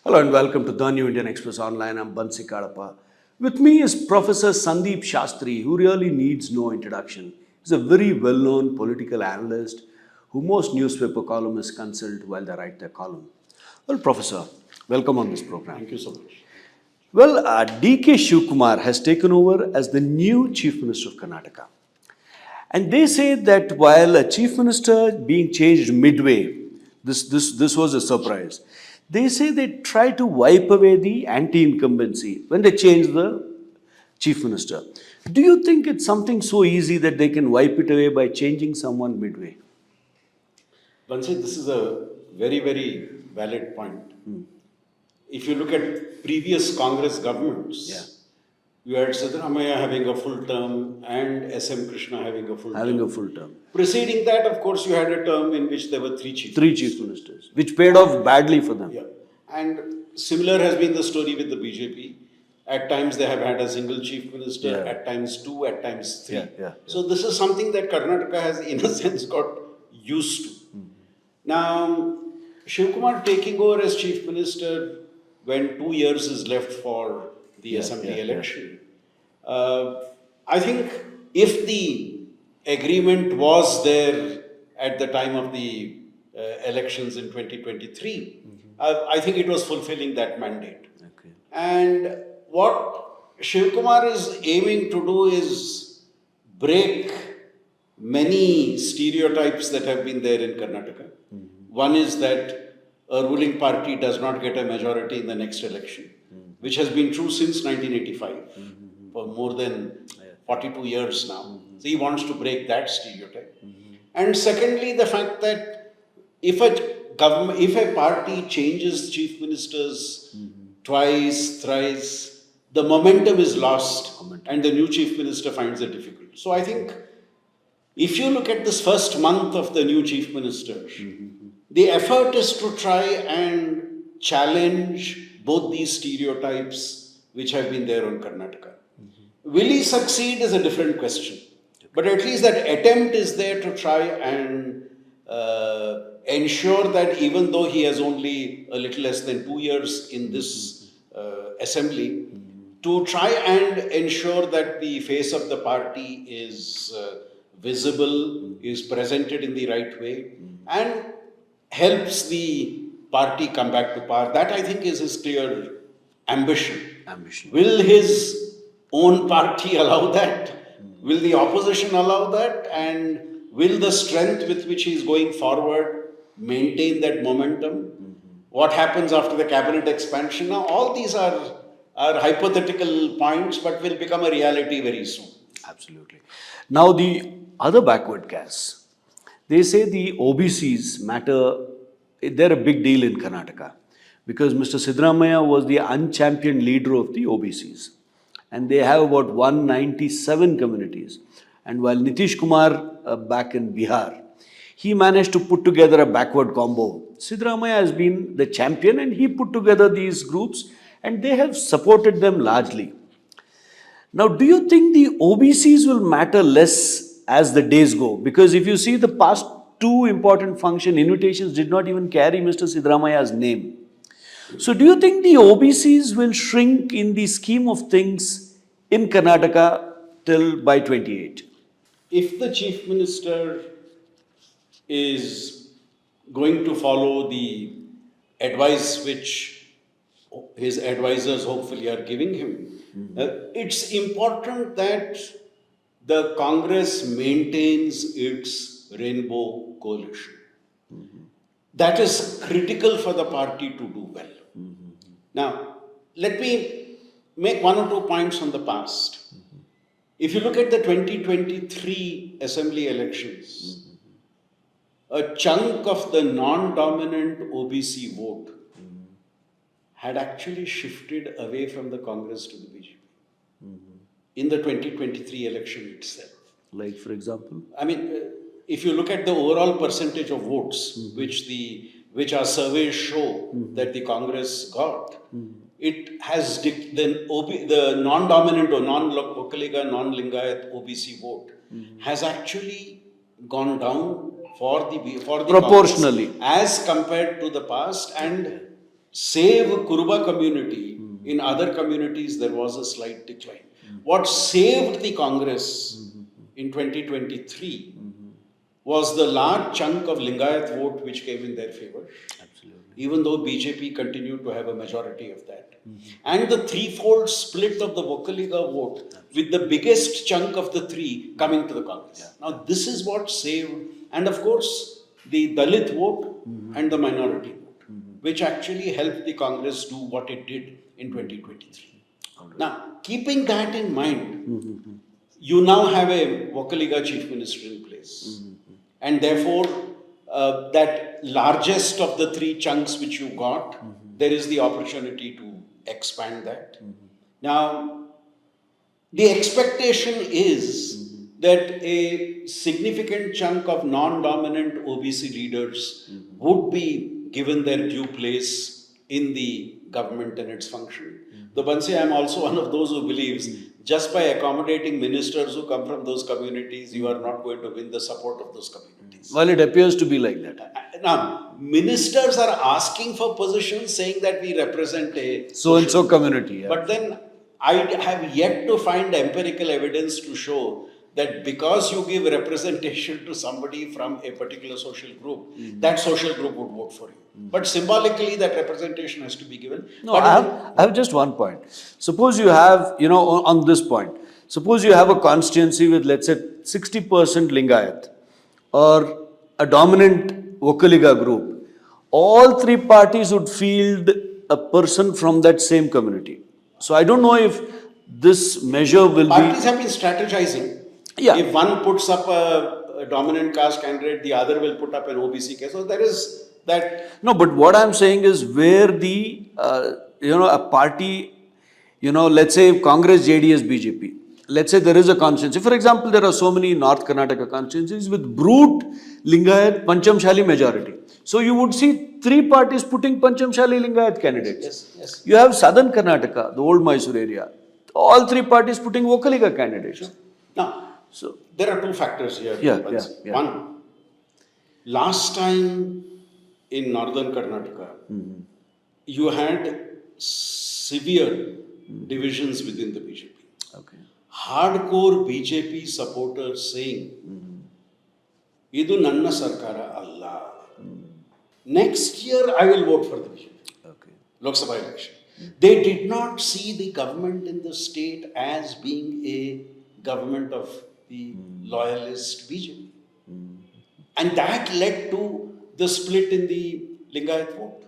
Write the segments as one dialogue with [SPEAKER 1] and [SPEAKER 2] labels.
[SPEAKER 1] Hello and welcome to the New Indian Express Online. I'm Bansi Kadapa. With me is Professor Sandeep Shastri, who really needs no introduction. He's a very well-known political analyst who most newspaper columnists consult while they write their column. Well, Professor, welcome on this program.
[SPEAKER 2] Thank you so much.
[SPEAKER 1] Well, DK Shivakumar has taken over as the new Chief Minister of Karnataka. And they say that while a Chief Minister being changed midway, this was a surprise. They say they try to wipe away the anti-incumbency when they change the Chief Minister. Do you think it's something so easy that they can wipe it away by changing someone midway?
[SPEAKER 2] Bansi, this is a very, very valid point. If you look at previous Congress governments, you had Siddaramaiah having a full term and S.M. Krishna having a full term. Preceding that, of course, you had a term in which there were three chief
[SPEAKER 1] ministers, which paid off badly for them.
[SPEAKER 2] Yeah. And similar has been the story with the BJP. At times they have had a single chief minister, at times two, at times three. So this is something that Karnataka has, in a sense, got used to. Now, Shivakumar taking over as chief minister when 2 years is left for the assembly election. I think if the agreement was there at the time of the elections in 2023, I think it was fulfilling that mandate.
[SPEAKER 1] Okay.
[SPEAKER 2] And what Shivakumar is aiming to do is break many stereotypes that have been there in Karnataka. One is that a ruling party does not get a majority in the next election, which has been true since 1985, for more than 42 years now. So he wants to break that stereotype. And secondly, the fact that if a party changes chief ministers twice, thrice, the momentum is lost and the new chief minister finds it difficult. So I think if you look at this first month of the new chief minister, the effort is to try and challenge both these stereotypes which have been there on Karnataka. Will he succeed is a different question. But at least that attempt is there to try and ensure that even though he has only a little less than 2 years in this assembly, to try and ensure that the face of the party is visible, is presented in the right way, and helps the party come back to power. That, I think, is his clear ambition. Will his own party allow that? Will the opposition allow that? And will the strength with which he is going forward maintain that momentum? What happens after the cabinet expansion? Now, all these are hypothetical points, but will become a reality very soon.
[SPEAKER 1] Absolutely. Now, the other backward castes, they say the OBCs matter, they're a big deal in Karnataka because Mr. Siddaramaiah was the unchampioned leader of the OBCs and they have about 197 communities. And while Nitish Kumar back in Bihar, he managed to put together a backward combo. Siddaramaiah has been the champion and he put together these groups and they have supported them largely. Now, do you think the OBCs will matter less as the days go? Because if you see the past two important function invitations did not even carry Mr. Siddaramaiah's name. So do you think the OBCs will shrink in the scheme of things in Karnataka till by 28?
[SPEAKER 2] If the chief minister is going to follow the advice which his advisors hopefully are giving him, it's important that the Congress maintains its rainbow coalition. That is critical for the party to do well. Now, let me make one or two points on the past. If you look at the 2023 assembly elections, a chunk of the non-dominant OBC vote had actually shifted away from the Congress to the BJP. In the 2023 election itself.
[SPEAKER 1] Like, for example?
[SPEAKER 2] I mean, if you look at the overall percentage of votes which our surveys show that the Congress got, it has the non-dominant or non-Vokkaliga, non-Lingayat OBC vote has actually gone down for the
[SPEAKER 1] proportionally
[SPEAKER 2] Congress as compared to the past, and save Kuruba community, in other communities there was a slight decline. What saved the Congress in 2023 was the large chunk of Lingayat vote which came in their favor.
[SPEAKER 1] Absolutely.
[SPEAKER 2] Even though BJP continued to have a majority of that. And the threefold split of the Vokaliga vote, with the biggest chunk of the three coming to the Congress. Now, this is what saved, and of course, the Dalit vote and the minority vote, which actually helped the Congress do what it did in 2023. Now, keeping that in mind, you now have a Vokaliga chief minister in place. And therefore, that largest of the three chunks which you got, there is the opportunity to expand that. Now, the expectation is that a significant chunk of non-dominant OBC leaders would be given their due place in the government and its function. Though Bansi, I am also one of those who believes just by accommodating ministers who come from those communities, you are not going to win the support of those communities.
[SPEAKER 1] Well, it appears to be like that.
[SPEAKER 2] Now, ministers are asking for positions saying that we represent a
[SPEAKER 1] So-and-so community. Yeah.
[SPEAKER 2] But then I have yet to find empirical evidence to show that because you give representation to somebody from a particular social group, that social group would vote for you. But symbolically, that representation has to be given.
[SPEAKER 1] No,
[SPEAKER 2] but
[SPEAKER 1] I have just one point. Suppose you have, on this point, suppose you have a constituency with, let's say, 60% Lingayat or a dominant Vokaliga group. All three parties would field a person from that same community. So I don't know if this measure will
[SPEAKER 2] parties have been strategizing.
[SPEAKER 1] Yeah.
[SPEAKER 2] If one puts up a dominant caste candidate, the other will put up an OBC case. So there is that.
[SPEAKER 1] No, but what I'm saying is where the, a party, let's say Congress, JDS, BJP. Let's say there is a constituency. For example, there are so many North Karnataka constituencies with brute Lingayat Panchamshali majority. So you would see three parties putting Panchamshali Lingayat candidates.
[SPEAKER 2] Yes.
[SPEAKER 1] You have Southern Karnataka, the old Mysore area. All three parties putting Vokaliga candidates.
[SPEAKER 2] Sure. Now, so there are two factors here.
[SPEAKER 1] Yeah.
[SPEAKER 2] One, last time in northern Karnataka, you had severe divisions within the BJP.
[SPEAKER 1] Okay.
[SPEAKER 2] Hardcore BJP supporters saying, Idu Nanna Sarkara Allah. Next year I will vote for the BJP.
[SPEAKER 1] Okay.
[SPEAKER 2] Lok Sabha election. They did not see the government in the state as being a government of the loyalist BJP. And that led to the split in the Lingayat vote.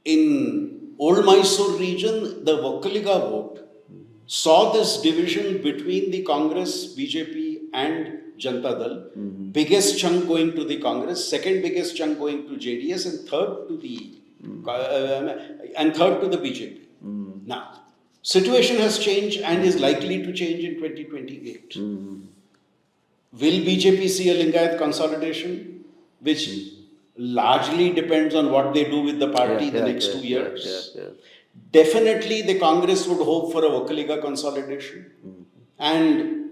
[SPEAKER 2] In Old Mysore region, the Vokaliga vote saw this division between the Congress, BJP and Janata Dal. Biggest chunk going to the Congress, second biggest chunk going to JDS, and third to the BJP. Now, situation has changed and is likely to change in 2028. Will BJP see a Lingayat consolidation, which largely depends on what they do with the party the next 2 years? Definitely, the Congress would hope for a Vokaliga consolidation. And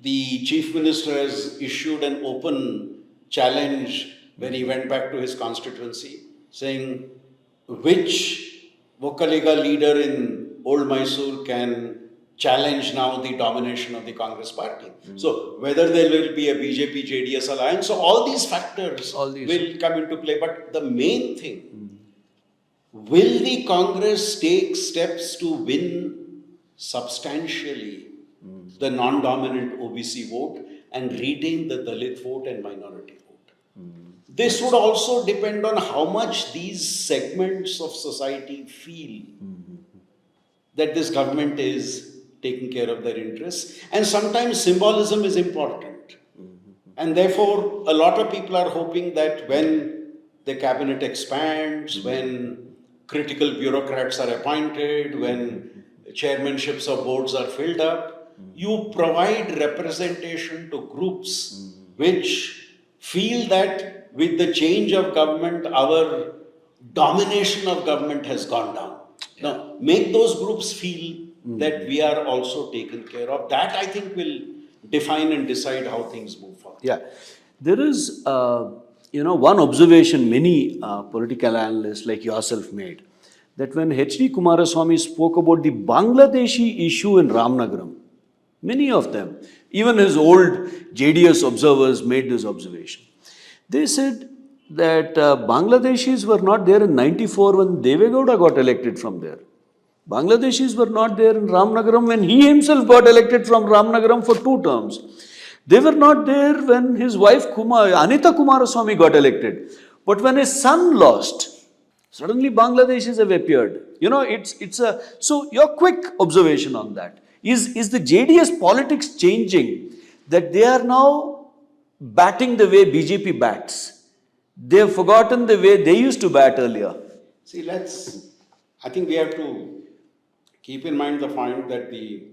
[SPEAKER 2] the Chief Minister has issued an open challenge when he went back to his constituency, saying which Vokaliga leader in Old Mysore can challenge now the domination of the Congress party. So whether there will be a BJP JDS alliance, so all these factors will come into play. But the main thing, will the Congress take steps to win substantially the non-dominant OBC vote and retain the Dalit vote and minority vote? This would also depend on how much these segments of society feel that this government is taking care of their interests. And sometimes symbolism is important. And therefore, a lot of people are hoping that when the cabinet expands, when critical bureaucrats are appointed, when chairmanships of boards are filled up, you provide representation to groups which feel that with the change of government, our domination of government has gone down. Now, make those groups feel that we are also taken care of. That, I think, will define and decide how things move forward.
[SPEAKER 1] Yeah. There is one observation many political analysts like yourself made, that when H.D. Kumaraswamy spoke about the Bangladeshi issue in Ramnagaram, many of them, even his old JDS observers made this observation. They said that Bangladeshis were not there in 94 when Devegowda got elected from there. Bangladeshis were not there in Ramnagaram when he himself got elected from Ramnagaram for 2 terms. They were not there when his wife Anita Kumaraswamy got elected. But when his son lost, suddenly Bangladeshis have appeared. So your quick observation on that. Is the JDS politics changing, that they are now batting the way BJP bats? They have forgotten the way they used to bat earlier.
[SPEAKER 2] See, I think we have to keep in mind the point that the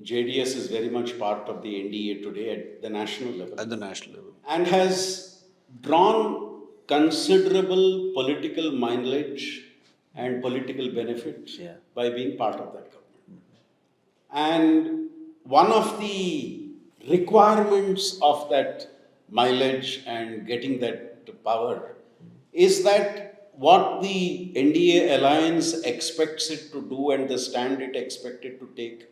[SPEAKER 2] JDS is very much part of the NDA today at the national level.
[SPEAKER 1] At the national level.
[SPEAKER 2] And has drawn considerable political mileage and political benefit by being part of that government. And one of the requirements of that mileage and getting that power is that what the NDA alliance expects it to do and the stand it expected to take,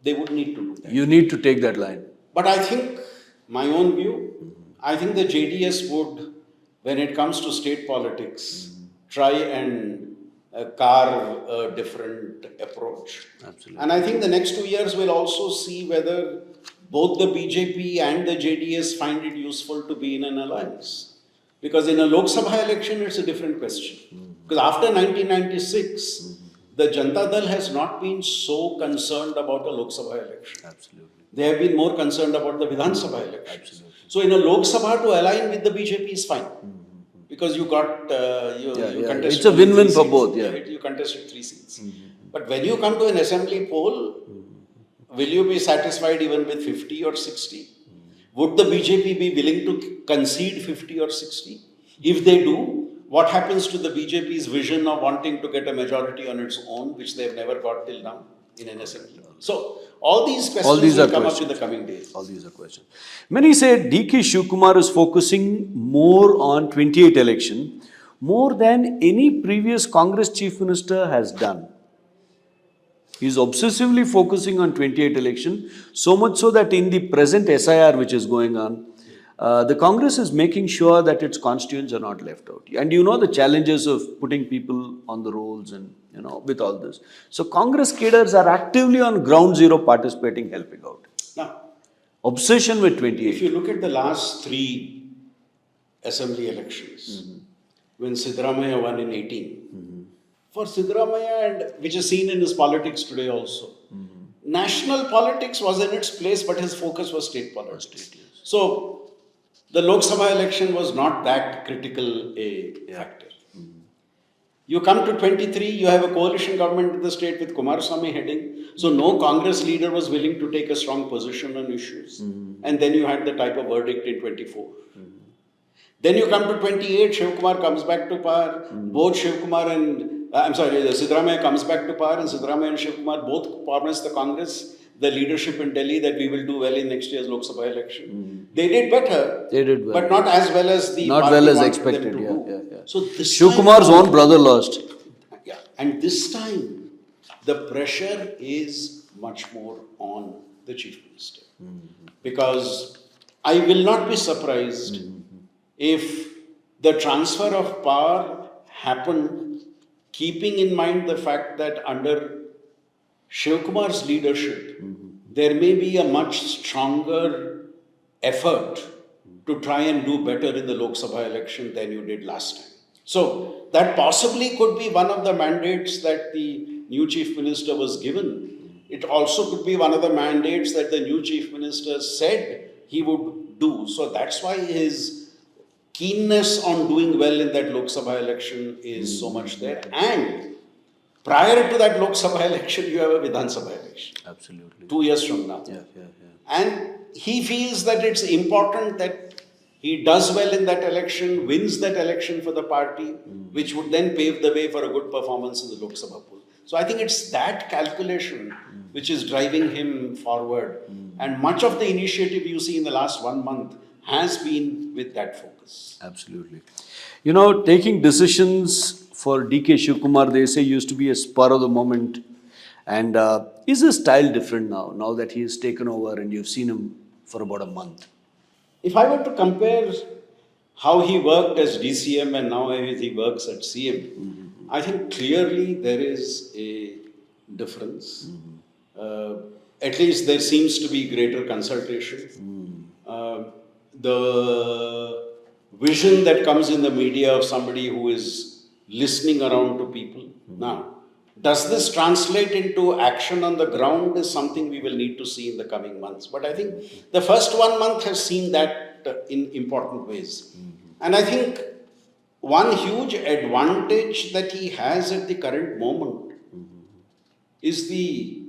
[SPEAKER 2] they would need to do that.
[SPEAKER 1] You need to take that line.
[SPEAKER 2] But I think, my own view, I think the JDS would, when it comes to state politics, try and carve a different approach.
[SPEAKER 1] Absolutely.
[SPEAKER 2] And I think the next 2 years will also see whether both the BJP and the JDS find it useful to be in an alliance. Because in a Lok Sabha election, it's a different question. Because after 1996, the Janata Dal has not been so concerned about a Lok Sabha election.
[SPEAKER 1] Absolutely.
[SPEAKER 2] They have been more concerned about the Vidhan Sabha election.
[SPEAKER 1] Absolutely.
[SPEAKER 2] So in a Lok Sabha, to align with the BJP is fine. Because you got, you contested.
[SPEAKER 1] It's a win-win for both,
[SPEAKER 2] You contested 3 seats. But when you come to an assembly poll, will you be satisfied even with 50 or 60? Would the BJP be willing to concede 50 or 60? If they do, what happens to the BJP's vision of wanting to get a majority on its own, which they've never got till now in an assembly? So, all these questions will come up in the coming days.
[SPEAKER 1] All these are questions. Many say DK Shivakumar is focusing more on 28 election, more than any previous Congress Chief Minister has done. He is obsessively focusing on 28 election, so much so that in the present SIR which is going on, the Congress is making sure that its constituents are not left out. And you know the challenges of putting people on the rolls and, with all this. So Congress cadres are actively on ground zero participating, helping out.
[SPEAKER 2] Now,
[SPEAKER 1] obsession with 28.
[SPEAKER 2] If you look at the last 3 assembly elections, when Siddaramaiah won in 18, for Siddaramaiah, and which is seen in his politics today also, national politics was in its place, but his focus was state politics. So, the Lok Sabha election was not that critical a factor. You come to 23, you have a coalition government in the state with Kumaraswamy heading. So no Congress leader was willing to take a strong position on issues. And then you had the type of verdict in 24. Then you come to 28, Shivakumar comes back to power. Both Shivakumar and, Siddaramaiah comes back to power, and Siddaramaiah and Shivakumar both promised the Congress, the leadership in Delhi, that we will do well in next year's Lok Sabha election. They did better, but not as well as the party
[SPEAKER 1] expected.
[SPEAKER 2] Them to do. So this
[SPEAKER 1] Shivakumar's own brother lost.
[SPEAKER 2] Yeah, and this time the pressure is much more on the Chief Minister. Because I will not be surprised if the transfer of power happened keeping in mind the fact that under Shivakumar's leadership, there may be a much stronger effort to try and do better in the Lok Sabha election than you did last time. So, that possibly could be one of the mandates that the new Chief Minister was given. It also could be one of the mandates that the new Chief Minister said he would do. So, that's why his keenness on doing well in that Lok Sabha election is so much there. And prior to that Lok Sabha election, you have a Vidhan Sabha election.
[SPEAKER 1] Absolutely.
[SPEAKER 2] 2 years from now. And he feels that it's important that he does well in that election, wins that election for the party, which would then pave the way for a good performance in the Lok Sabha poll. So I think it's that calculation which is driving him forward. And much of the initiative you see in the last 1 month has been with that focus.
[SPEAKER 1] Absolutely. You know, taking decisions for DK Shivakumar, they say, used to be a spur of the moment. And is his style different now that he has taken over and you've seen him for about a month?
[SPEAKER 2] If I were to compare how he worked as DCM and now as he works at CM, I think clearly there is a difference. At least there seems to be greater consultation. The vision that comes in the media of somebody who is listening around to people. Now, does this translate into action on the ground is something we will need to see in the coming months. But I think the first 1 month has seen that in important ways. And I think one huge advantage that he has at the current moment is the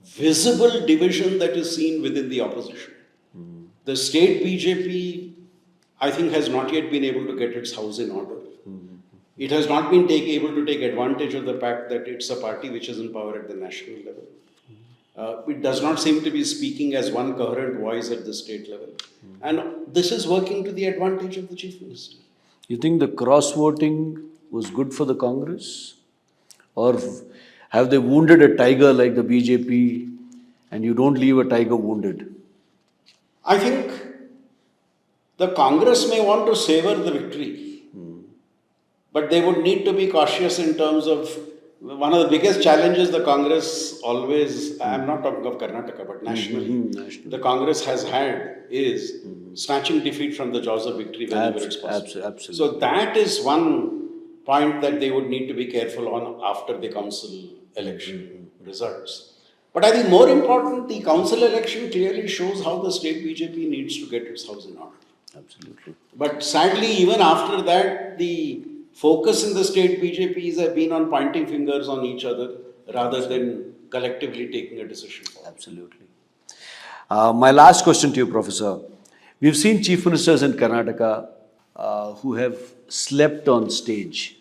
[SPEAKER 2] visible division that is seen within the opposition. The state BJP, I think, has not yet been able to get its house in order. It has not been able to take advantage of the fact that it's a party which is in power at the national level. It does not seem to be speaking as one coherent voice at the state level. And this is working to the advantage of the Chief Minister.
[SPEAKER 1] You think the cross-voting was good for the Congress? Or have they wounded a tiger like the BJP and you don't leave a tiger wounded?
[SPEAKER 2] I think the Congress may want to savor the victory. But they would need to be cautious in terms of one of the biggest challenges the Congress always, I'm not talking of Karnataka, but nationally, the Congress has had is snatching defeat from the jaws of victory whenever it's possible.
[SPEAKER 1] Absolutely.
[SPEAKER 2] So that is one point that they would need to be careful on after the council election results. But I think more important, the council election clearly shows how the state BJP needs to get its house in order.
[SPEAKER 1] Absolutely.
[SPEAKER 2] But sadly, even after that, the focus in the state BJPs have been on pointing fingers on each other rather than collectively taking a decision.
[SPEAKER 1] Absolutely. My last question to you, Professor. We've seen chief ministers in Karnataka who have slept on stage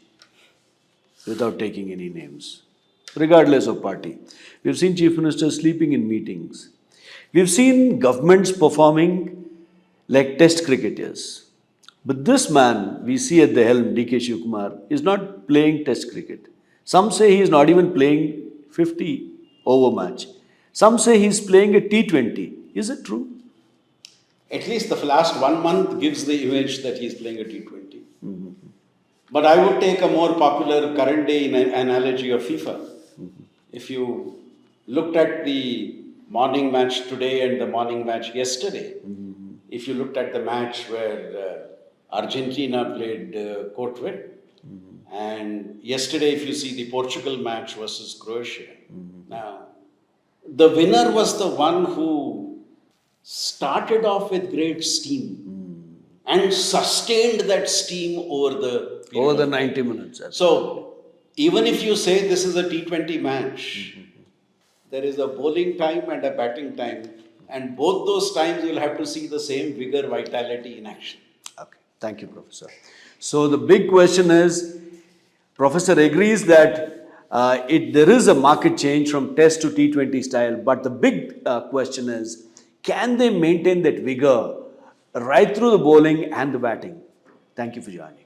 [SPEAKER 1] without taking any names, regardless of party. We've seen chief ministers sleeping in meetings. We've seen governments performing like test cricketers. But this man we see at the helm, DK Shivakumar, is not playing test cricket. Some say he is not even playing 50 over match. Some say he is playing a T-20. Is it true?
[SPEAKER 2] At least the last 1 month gives the image that he is playing a T20. But I would take a more popular current day analogy of FIFA. If you looked at the morning match today and the morning match yesterday, if you looked at the match where Argentina played Cote d'Ivoire, and yesterday if you see the Portugal match versus Croatia, now the winner was the one who started off with great steam and sustained that steam over the
[SPEAKER 1] 90 minutes.
[SPEAKER 2] So even if you say this is a T20 match, there is a bowling time and a batting time, and both those times you'll have to see the same vigor, vitality in action.
[SPEAKER 1] Okay, thank you, Professor. So the big question is, Professor agrees that there is a market change from Test to T20 style, but the big question is, can they maintain that vigor right through the bowling and the batting? Thank you for joining.